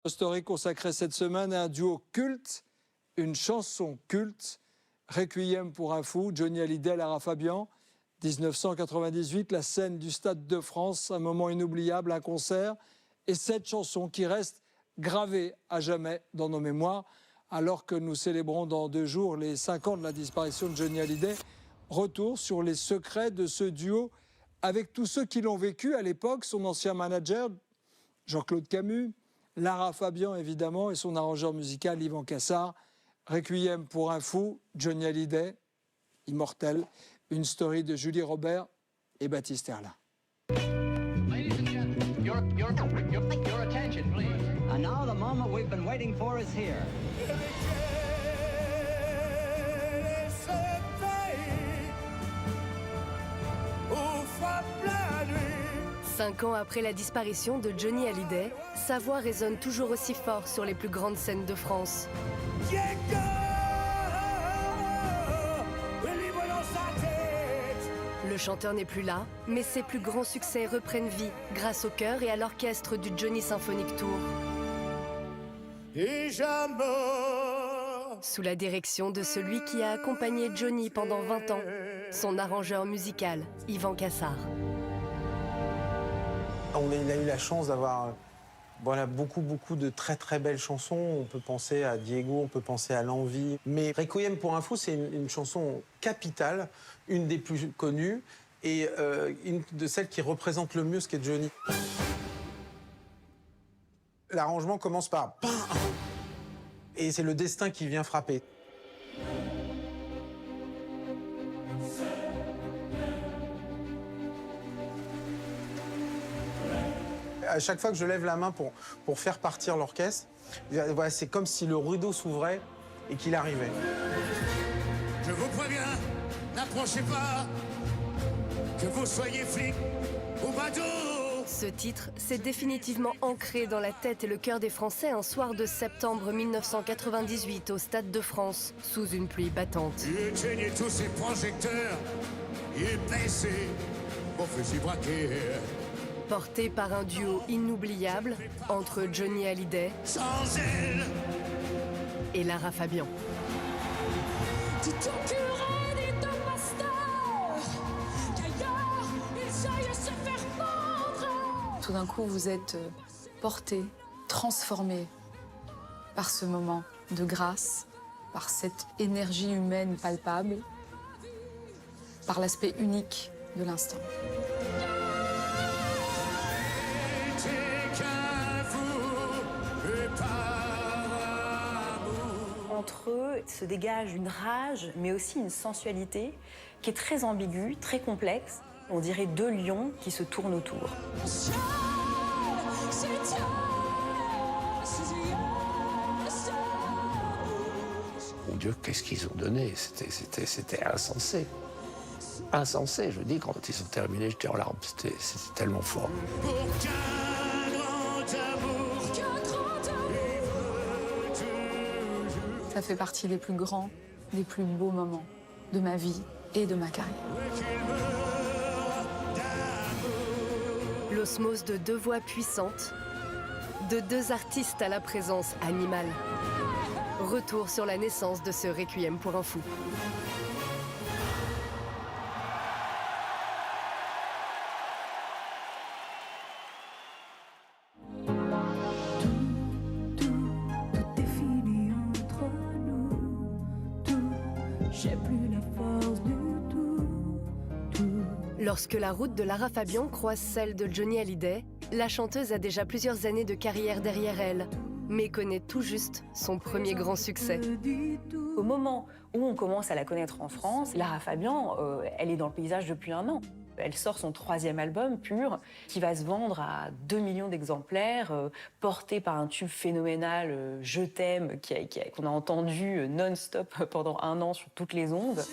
Story consacrée cette semaine à un duo culte, une chanson culte, Requiem pour un fou, Johnny Hallyday, Lara Fabian, 1998, la scène du Stade de France, un moment inoubliable, un concert, et cette chanson qui reste gravée à jamais dans nos mémoires, alors que nous célébrons dans 2 jours les 5 ans de la disparition de Johnny Hallyday. Retour sur les secrets de ce duo avec tous ceux qui l'ont vécu à l'époque, son ancien manager, Jean-Claude Camus, Lara Fabian évidemment et son arrangeur musical Yvan Cassard. Requiem pour un fou, Johnny Hallyday, immortel, une story de Julie Robert et Baptiste Herlin. Ladies and gentlemen, your attention, please. And now the moment we've been waiting for is here. 5 ans après la disparition de Johnny Hallyday, sa voix résonne toujours aussi fort sur les plus grandes scènes de France. Le chanteur n'est plus là, mais ses plus grands succès reprennent vie grâce au chœur et à l'orchestre du Johnny Symphonic Tour. Sous la direction de celui qui a accompagné Johnny pendant 20 ans, son arrangeur musical, Yvan Cassard. Il a eu la chance d'avoir beaucoup de très belles chansons. On peut penser à Diego, on peut penser à L'Envie. Mais Requiem pour un fou, c'est une chanson capitale, une des plus connues et une de celles qui représente le mieux ce qu'est Johnny. L'arrangement commence par « et c'est le destin qui vient frapper. À chaque fois que je lève la main pour faire partir l'orchestre, voilà, c'est comme si le rideau s'ouvrait et qu'il arrivait. Je vous préviens, n'approchez pas, que vous soyez flic ou bateau. Ce titre s'est définitivement ancré dans la tête et le cœur des Français un soir de septembre 1998 au Stade de France, sous une pluie battante. Éteignez tous ces projecteurs et baissez vos fusils braqués. Porté par un duo inoubliable entre Johnny Hallyday Sans elle et Lara Fabian. Tout d'un coup, vous êtes porté, transformé par ce moment de grâce, par cette énergie humaine palpable, par l'aspect unique de l'instant. Entre eux se dégage une rage, mais aussi une sensualité qui est très ambiguë, très complexe. On dirait 2 lions qui se tournent autour. Mon Dieu, qu'est-ce qu'ils ont donné? C'était insensé. Insensé, je dis, quand ils ont terminé, j'étais en larmes. C'était tellement fort. Ça fait partie des plus grands, des plus beaux moments de ma vie et de ma carrière. L'osmose de 2 voix puissantes, de 2 artistes à la présence animale. Retour sur la naissance de ce Requiem pour un fou. Lorsque la route de Lara Fabian croise celle de Johnny Hallyday, la chanteuse a déjà plusieurs années de carrière derrière elle, mais connaît tout juste son premier grand succès. Au moment où on commence à la connaître en France, Lara Fabian, elle est dans le paysage depuis 1 an. Elle sort son 3e album, Pur, qui va se vendre à 2 millions d'exemplaires, porté par un tube phénoménal, Je t'aime, qu'on a entendu non-stop pendant 1 an sur toutes les ondes.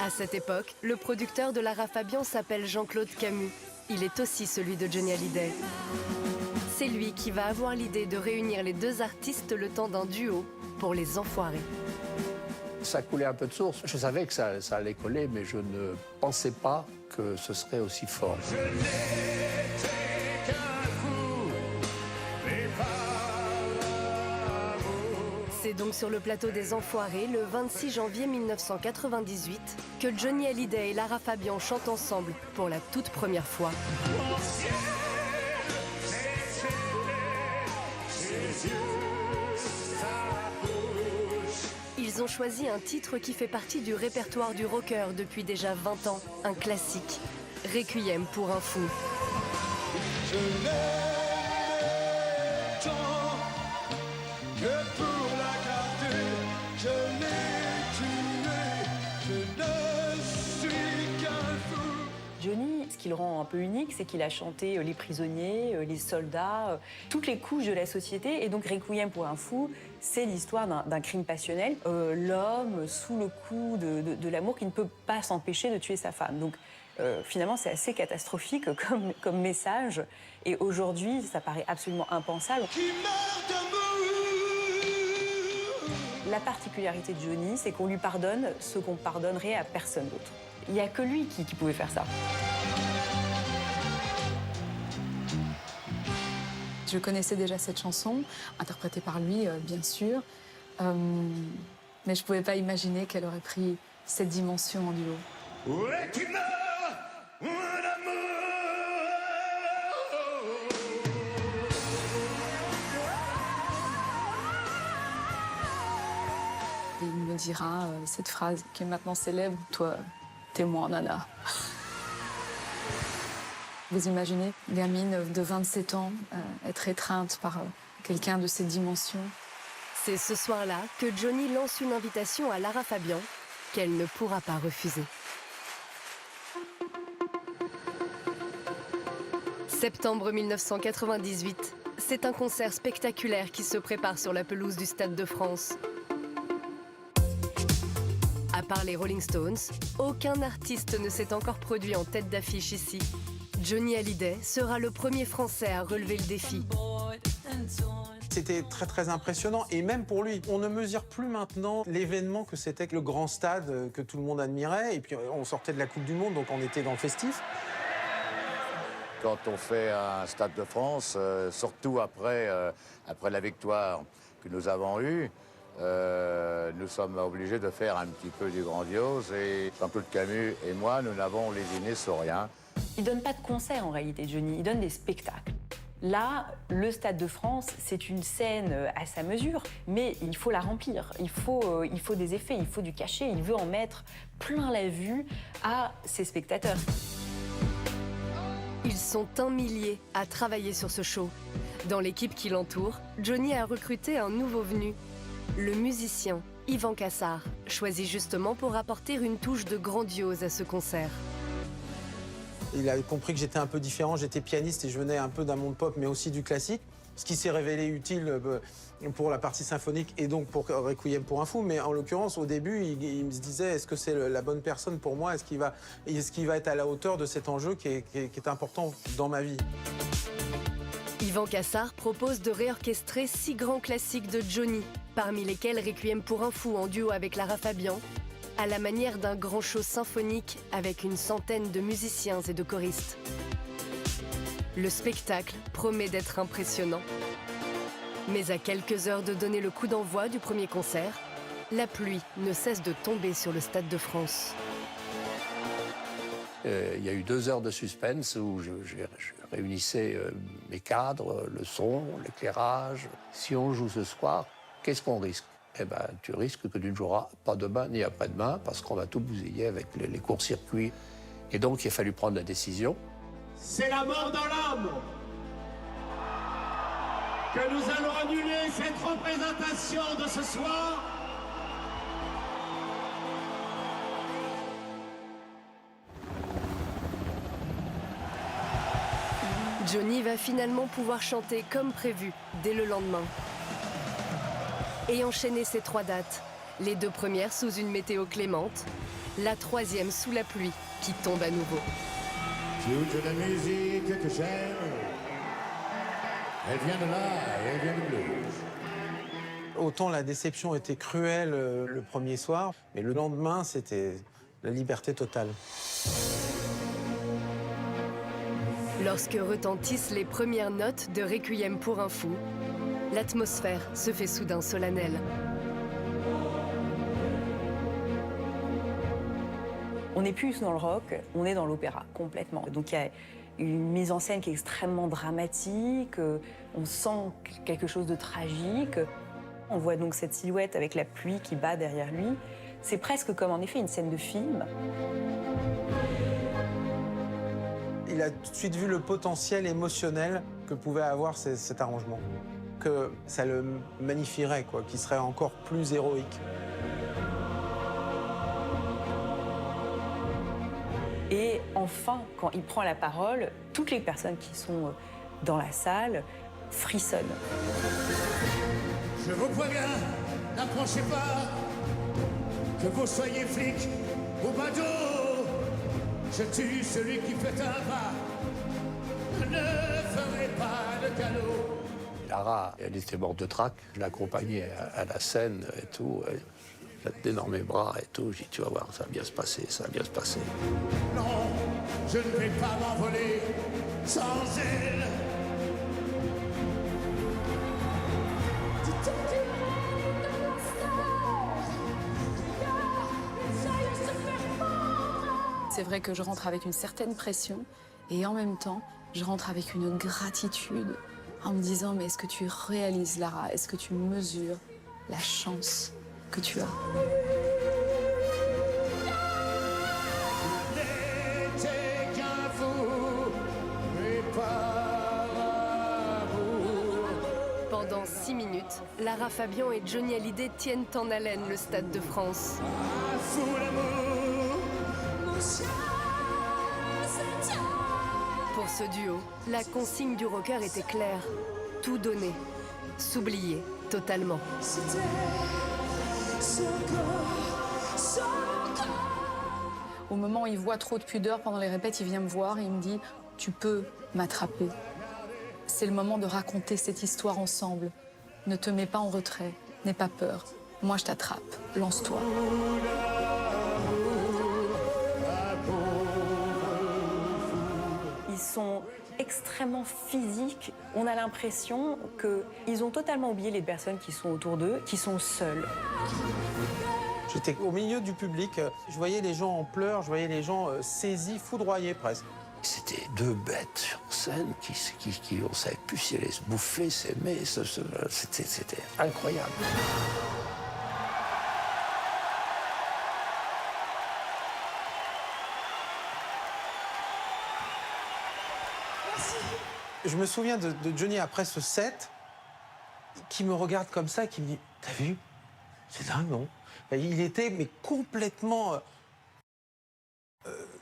À cette époque, le producteur de Lara Fabian s'appelle Jean-Claude Camus. Il est aussi celui de Johnny Hallyday. C'est lui qui va avoir l'idée de réunir les 2 artistes le temps d'un duo pour Les Enfoirés. Ça coulait un peu de source. Je savais que ça allait coller, mais je ne pensais pas que ce serait aussi fort. Je n'étais qu'un fou, mais pas vous. C'est donc sur le plateau des Enfoirés, le 26 janvier 1998, que Johnny Hallyday et Lara Fabian chantent ensemble pour la toute première fois. Mon ciel, c'était ses yeux, sa bouche. Ils ont choisi un titre qui fait partie du répertoire du rocker depuis déjà 20 ans, un classique, Requiem pour un fou. Je l'aimais tant que pour la garder, je l'ai tué, je ne suis qu'un fou. Johnny, ce qui le rend un peu unique, c'est qu'il a chanté les prisonniers, les soldats, toutes les couches de la société. Et donc Requiem pour un fou, c'est l'histoire d'un crime passionnel. L'homme sous le coup de l'amour qui ne peut pas s'empêcher de tuer sa femme. Donc finalement, c'est assez catastrophique comme message. Et aujourd'hui, ça paraît absolument impensable. Qui meurt d'amour. La particularité de Johnny, c'est qu'on lui pardonne ce qu'on pardonnerait à personne d'autre. Il n'y a que lui qui pouvait faire ça. Je connaissais déjà cette chanson, interprétée par lui, bien sûr. Mais je ne pouvais pas imaginer qu'elle aurait pris cette dimension en duo. Où est qui meurt, mon amour? Et il me dira cette phrase qui est maintenant célèbre, « Toi, t'es moi, nana ». Vous imaginez, gamine de 27 ans, être étreinte par quelqu'un de cette dimension. C'est ce soir-là que Johnny lance une invitation à Lara Fabian qu'elle ne pourra pas refuser. Septembre 1998, c'est un concert spectaculaire qui se prépare sur la pelouse du Stade de France. À part les Rolling Stones, aucun artiste ne s'est encore produit en tête d'affiche ici. Johnny Hallyday sera le premier Français à relever le défi. C'était très très impressionnant et même pour lui, on ne mesure plus maintenant l'événement que c'était que le grand stade que tout le monde admirait et puis on sortait de la Coupe du Monde donc on était dans le festif. Quand on fait un Stade de France, surtout après la victoire que nous avons eue, nous sommes obligés de faire un petit peu du grandiose et Jean-Claude Camus et moi, nous n'avons lésiné sur rien. Il donne pas de concert en réalité, Johnny, il donne des spectacles. Là, le Stade de France, c'est une scène à sa mesure, mais il faut la remplir. Il faut des effets, il faut du cachet. Il veut en mettre plein la vue à ses spectateurs. Ils sont un millier à travailler sur ce show. Dans l'équipe qui l'entoure, Johnny a recruté un nouveau venu, le musicien Yvan Cassard, choisi justement pour apporter une touche de grandiose à ce concert. Il a compris que j'étais un peu différent, j'étais pianiste et je venais un peu d'un monde pop mais aussi du classique, ce qui s'est révélé utile pour la partie symphonique et donc pour Requiem pour un fou. Mais en l'occurrence, au début, il me disait est-ce que c'est la bonne personne pour moi, est-ce qu'il va être à la hauteur de cet enjeu qui est important dans ma vie. Yvan Cassard propose de réorchestrer 6 grands classiques de Johnny, parmi lesquels Requiem pour un fou en duo avec Lara Fabian, à la manière d'un grand show symphonique avec une centaine de musiciens et de choristes. Le spectacle promet d'être impressionnant. Mais à quelques heures de donner le coup d'envoi du premier concert, la pluie ne cesse de tomber sur le Stade de France. Il y a eu 2 heures de suspense où je réunissais mes cadres, le son, l'éclairage. Si on joue ce soir, qu'est-ce qu'on risque? Eh ben, tu risques que tu ne joueras pas demain ni après-demain parce qu'on va tout bousiller avec les courts-circuits. Et donc, il a fallu prendre la décision. C'est la mort dans l'âme que nous allons annuler cette représentation de ce soir. Johnny va finalement pouvoir chanter comme prévu dès le lendemain. Et enchaîner ces 3 dates. Les 2 premières sous une météo clémente, la 3e sous la pluie qui tombe à nouveau. Toute la musique que j'aime, elle vient de là et elle vient du blues. Autant la déception était cruelle le premier soir, mais le lendemain, c'était la liberté totale. Lorsque retentissent les premières notes de Requiem pour un fou, l'atmosphère se fait soudain solennelle. On n'est plus dans le rock, on est dans l'opéra, complètement. Donc il y a une mise en scène qui est extrêmement dramatique, on sent quelque chose de tragique. On voit donc cette silhouette avec la pluie qui bat derrière lui. C'est presque comme en effet une scène de film. Il a tout de suite vu le potentiel émotionnel que pouvait avoir cet arrangement. Que ça le magnifierait, quoi, qu'il serait encore plus héroïque. Et enfin, quand il prend la parole, toutes les personnes qui sont dans la salle frissonnent. Je vous préviens, n'approchez pas, que vous soyez flic ou badaud. Je tue celui qui fait un pas, je ne ferai pas de galop. Lara, elle était morte de trac. Je l'accompagnais à la scène et tout. Elle a d'énormes bras et tout. J'ai dit, tu vas voir, ça va bien se passer, ça va bien se passer. Non, je ne vais pas m'envoler sans elle. C'est vrai que je rentre avec une certaine pression et en même temps, je rentre avec une gratitude en me disant mais est-ce que tu réalises, Lara? Est-ce que tu mesures la chance que tu as? N'était qu'un fou, mais par amour. Pendant 6 minutes, Lara Fabian et Johnny Hallyday tiennent en haleine le Stade de France. Un fou l'amour. Pour ce duo, la consigne du rocker était claire. Tout donner, s'oublier totalement. Au moment où il voit trop de pudeur pendant les répètes, il vient me voir et il me dit « Tu peux m'attraper. C'est le moment de raconter cette histoire ensemble. Ne te mets pas en retrait, n'aie pas peur. Moi, je t'attrape. Lance-toi. » Ils sont extrêmement physiques. On a l'impression qu'ils ont totalement oublié les personnes qui sont autour d'eux, qui sont seules. J'étais au milieu du public, je voyais les gens en pleurs, je voyais les gens saisis, foudroyés presque. C'était deux bêtes sur scène qui on savait plus si elles allaient se bouffer, s'aimer. C'était incroyable. Je me souviens de Johnny après ce set, qui me regarde comme ça, qui me dit « T'as vu? C'est dingue, non ?» Il était mais complètement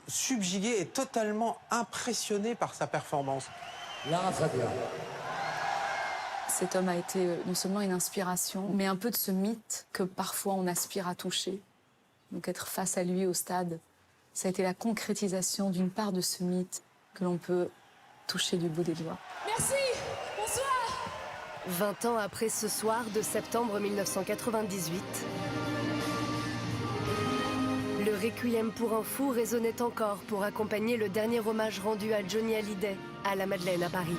subjugué et totalement impressionné par sa performance. Lara Fabian. Cet homme a été non seulement une inspiration, mais un peu de ce mythe que parfois on aspire à toucher. Donc être face à lui au stade, ça a été la concrétisation d'une part de ce mythe que l'on peut toucher du bout des doigts. Merci, bonsoir. 20 ans après ce soir de septembre 1998, le Requiem pour un fou résonnait encore pour accompagner le dernier hommage rendu à Johnny Hallyday à la Madeleine à Paris.